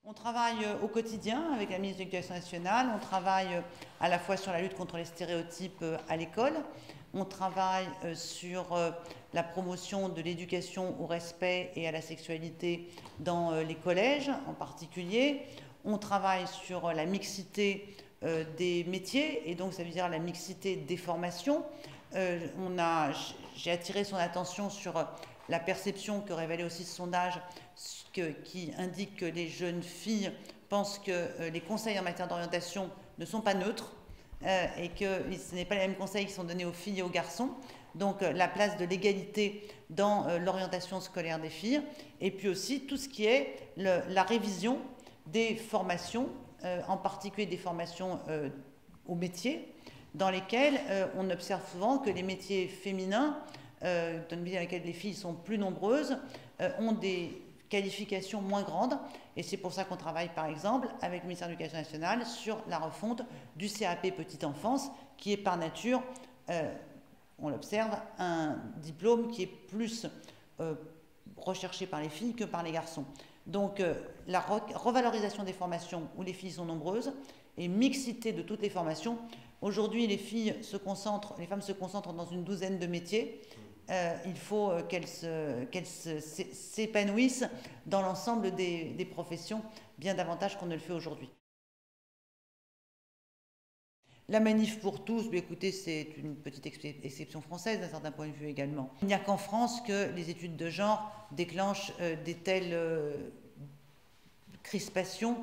On travaille au quotidien avec la ministre de l'Éducation nationale, on travaille à la fois sur la lutte contre les stéréotypes à l'école, on travaille sur la promotion de l'éducation au respect et à la sexualité dans les collèges en particulier, on travaille sur la mixité des métiers et donc ça veut dire la mixité des formations. J'ai attiré son attention sur la perception que révélait aussi ce sondage qui indique que les jeunes filles pensent que les conseils en matière d'orientation ne sont pas neutres et que ce n'est pas les mêmes conseils qui sont donnés aux filles et aux garçons. Donc la place de l'égalité dans l'orientation scolaire des filles et puis aussi tout ce qui est la révision des formations, en particulier des formations au métier, dans lesquelles on observe souvent que les métiers féminins, dans lesquels les filles sont plus nombreuses, ont des qualifications moins grandes. Et c'est pour ça qu'on travaille par exemple avec le ministère de l'Éducation nationale sur la refonte du CAP Petite Enfance, qui est par nature, on l'observe, un diplôme qui est plus recherché par les filles que par les garçons. Donc la revalorisation des formations où les filles sont nombreuses et mixité de toutes les formations. Aujourd'hui, les femmes se concentrent dans une douzaine de métiers. Il faut qu'elles s'épanouissent dans l'ensemble des professions, bien davantage qu'on ne le fait aujourd'hui. La manif pour tous, écoutez, c'est une petite exception française d'un certain point de vue également. Il n'y a qu'en France que les études de genre déclenchent des telles crispations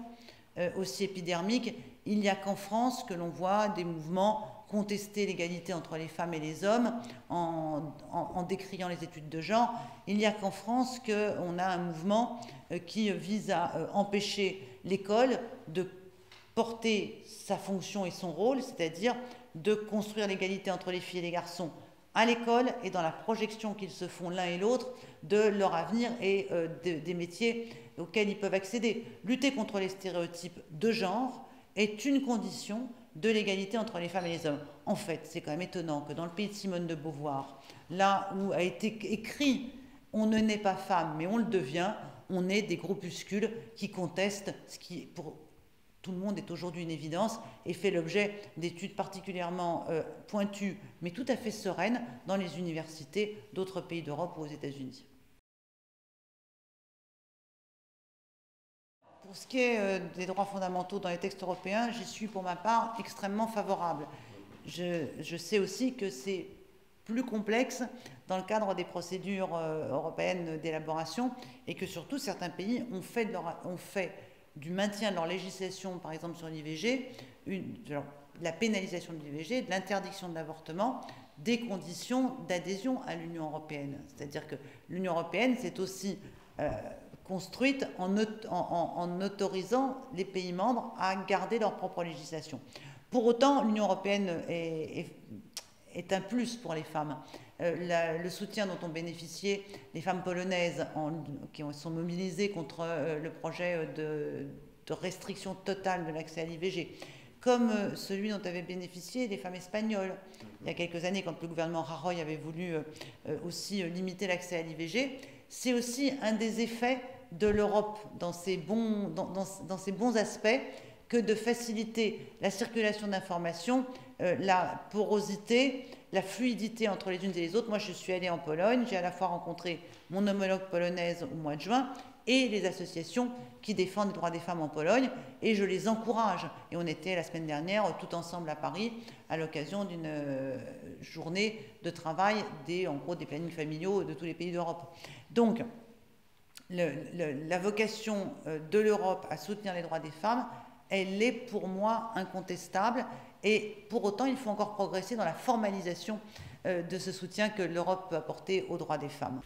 aussi épidermiques. Il n'y a qu'en France que l'on voit des mouvements contester l'égalité entre les femmes et les hommes en décriant les études de genre. Il n'y a qu'en France qu'on a un mouvement qui vise à empêcher l'école de porter sa fonction et son rôle, c'est-à-dire de construire l'égalité entre les filles et les garçons à l'école et dans la projection qu'ils se font l'un et l'autre de leur avenir et des métiers auxquels ils peuvent accéder. Lutter contre les stéréotypes de genre est une condition de l'égalité entre les femmes et les hommes. En fait, c'est quand même étonnant que dans le pays de Simone de Beauvoir, là où a été écrit « on ne naît pas femme, mais on le devient », on ait des groupuscules qui contestent ce qui, pour tout le monde, est aujourd'hui une évidence et fait l'objet d'études particulièrement pointues, mais tout à fait sereines, dans les universités d'autres pays d'Europe ou aux États-Unis. Pour ce qui est des droits fondamentaux dans les textes européens, j'y suis pour ma part extrêmement favorable. Je sais aussi que c'est plus complexe dans le cadre des procédures européennes d'élaboration et que surtout certains pays ont fait du maintien de leur législation, par exemple sur l'IVG, la pénalisation de l'IVG, de l'interdiction de l'avortement, des conditions d'adhésion à l'Union européenne. C'est-à-dire que l'Union européenne, c'est aussi construite en autorisant les pays membres à garder leur propre législation. Pour autant, l'Union européenne est un plus pour les femmes. Le soutien dont ont bénéficié les femmes polonaises qui sont mobilisées contre le projet de restriction totale de l'accès à l'IVG, comme celui dont avaient bénéficié les femmes espagnoles il y a quelques années quand le gouvernement Rajoy avait voulu aussi limiter l'accès à l'IVG, c'est aussi un des effets de l'Europe dans ses bons aspects que de faciliter la circulation d'informations, la porosité, la fluidité entre les unes et les autres. Moi, je suis allée en Pologne, j'ai à la fois rencontré mon homologue polonaise au mois de juin et les associations qui défendent les droits des femmes en Pologne, et je les encourage. Et on était la semaine dernière tout ensemble à Paris à l'occasion d'une journée de travail en gros des plannings familiaux de tous les pays d'Europe. Donc, la vocation de l'Europe à soutenir les droits des femmes, elle est pour moi incontestable, et pour autant il faut encore progresser dans la formalisation de ce soutien que l'Europe peut apporter aux droits des femmes.